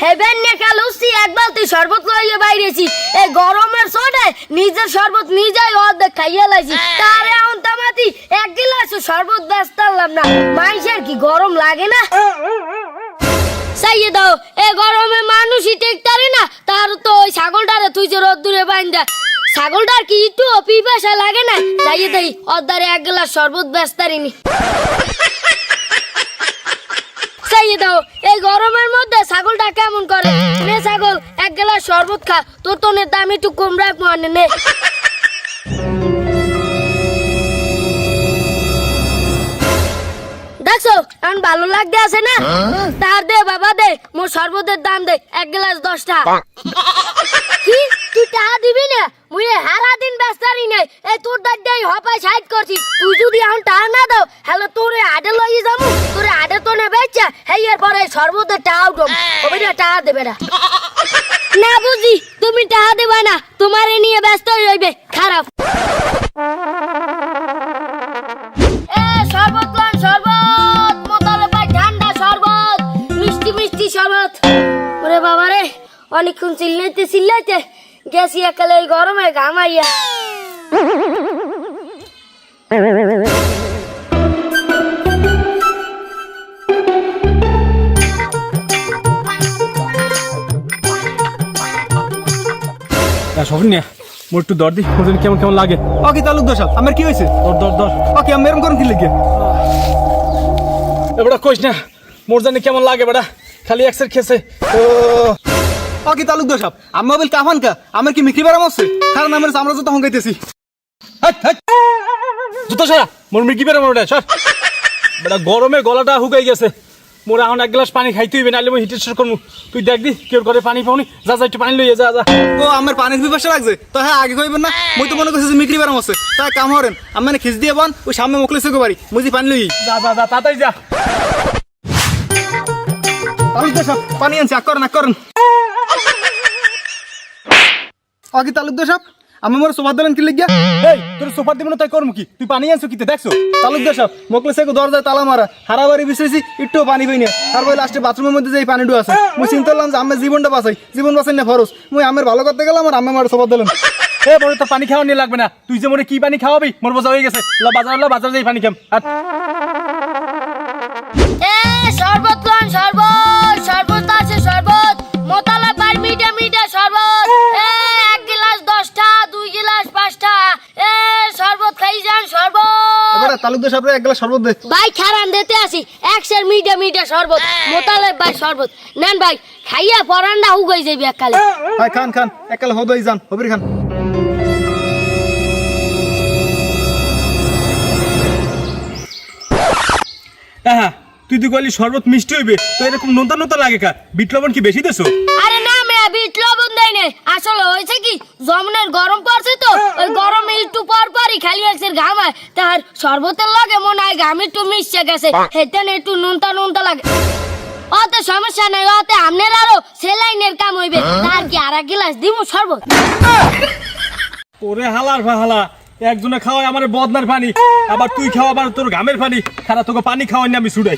হেবেন নে কালুসি এক বালতি শরবত লইয়ে বাইরেছি এই গরমের সোডে নিজের শরবত নিজেই অর্ধেক খাইয়া লাইছি তারে এখন তামাতি এক গ্লাস শরবত বেস্তালাম না মাইশের কি গরম লাগে না সাইয়ে দাও এই গরমে মানুষই টেকতারে না তার তো ওই ছাগলটারে তুই যে রোদ্দুরে বাইন্দা ছাগলটার কি একটু পিপাসা লাগে না সাইয়ে দেই অর্ধারে এক গ্লাস শরবত বেস্তারিনি সাইয়ে দাও এই গরমের মধ্যে ছাগলটা কেমন করে নে ছাগল এক গ্লাস শরবত খা তোর তোনের দাম একটু কম রাখ মানে নে দেখছো এখন ভালো লাগতে আছে না তার দে বাবা দে মোর শরবতের দাম দে এক গ্লাস 10 টাকা কি তুই টাকা দিবি না মুই সারা দিন ব্যস্তারি নাই এই তোর দাদাই হপাই সাইড করছি তুই যদি এখন টাকা না দাও হ্যালো তোরে আডে লই যামু তোরে আডে তো নে বেচা হেই এর পরে শরবতের টাকাও দম কবে না টাকা দেবে না না বুঝি তুমি টাকা দেবা না তোমারে নিয়ে ব্যস্ত হইবে খারাপ এ শরবত লন শরবত মোতালে ভাই ঠান্ডা শরবত মিষ্টি মিষ্টি শরবত ওরে বাবা রে অনেকক্ষণ চিল্লাইতে গেছি একালে এই গরমে ঘামাইয়া সফিনিয়া মোর একটু দর দি মোর কেমন কেমন লাগে ওকে তালুকদার সাহেব আমার কি হয়েছে দর ওকে আমি এরকম করেন কি লিখে এবারে কইস না মোর জানি কেমন লাগে বেটা খালি একসের খেছে ওকে তালুকদার সাহেব আমি মোবাইল কাফান কা আমার কি মিক্রি বারাম আছে কারণ আমার আমরা তো তখন গাইতেছি জুতো সারা মোর মিকি বেরো মোর সর বেটা গরমে গলাটা হুকাই গেছে মোর এখন এক গ্লাস পানি খাইতে হইবে নাহলে মই হিটের শেষ করবো তুই দেখ দি কেউ ঘরে পানি পাওনি যা একটু পানি লইয়ে যা ও আমার পানির পিপাসা লাগছে তো হ্যাঁ আগে কইবেন না মই তো মনে করছি যে মিক্রি বারাম আছে তাই কাম হরেন আমি মানে খিচ দিয়ে বান ওই সামনে মুখলে সেকো পারি মুজি পানি লই যা তাড়াতাড়ি যা তালুকদার সাহেব পানি আনছে করেন ওকে তালুকদার সাহেব আমি মোর সোফা দিলেন কি লিখিয়া এই তোর সোফা দিব না তাই করমু কি তুই পানি আনছো কিতে দেখছো তালুকদার সাহেব মুখলে সেকো দরজায় তালা মারা হারাবাড়ি বিছরেছি একটু পানি পাইনি তারপর লাস্টে বাথরুমের মধ্যে যে পানিটু আছে মুই চিন্তা করলাম যে আমার জীবনটা বাঁচাই জীবন বাঁচাই না ফরজ মুই আমার ভালো করতে গেলাম আর আমি আমার সোফা দিলেন এ বড় তো পানি খাওয়া নিয়ে লাগবে না তুই যে মনে কি পানি খাওয়াবি মোর বোঝা হয়ে গেছে বাজার যাই পানি খাম এ শরবত লন শরবত আছে শরবত মোতালা বার মিঠা শরবত এ এক গ্লাস 10 টাকা 2 গ্লাস 5 টাকা এ শরবত খাই যান শরবত এবারে তালুকদার সাহেব এক গ্লাস শরবত দে ভাই খারান দিতে আসি একশের মিঠা শরবত মোতালে ভাই শরবত নেন ভাই খাইয়া পরান্ডা হুগাই যাবি এককালে ভাই খান একালে হদই যান হবির খান হ্যাঁ তুই তো কইলি শরবত মিষ্টি হইবে তো এরকম নোনতা লাগে কা বিট লবণ কি বেশি দেছো আরে না মে বিট লবণ দেই নাই আসলে হইছে কি জমনের গরম পড়ছে তো ওই গরমে একটু পরই খালি একসের ঘাম হয় তার শরবতের লাগে মনে হয় ঘাম একটু মিশে গেছে হেতেন একটু নোনতা লাগে ওতে সমস্যা নাই ওতে আমনের আরো সেলাইনের কাম হইবে তার কি আর এক গ্লাস দিমু শরবত ওরে হালার ভালা একজনে খাওয়ায় আমার বদনার পানি আবার তুই খাওয়া আবার তোর ঘামের পানি খারা তোকে পানি খাওয়াই না আমি ছুড়াই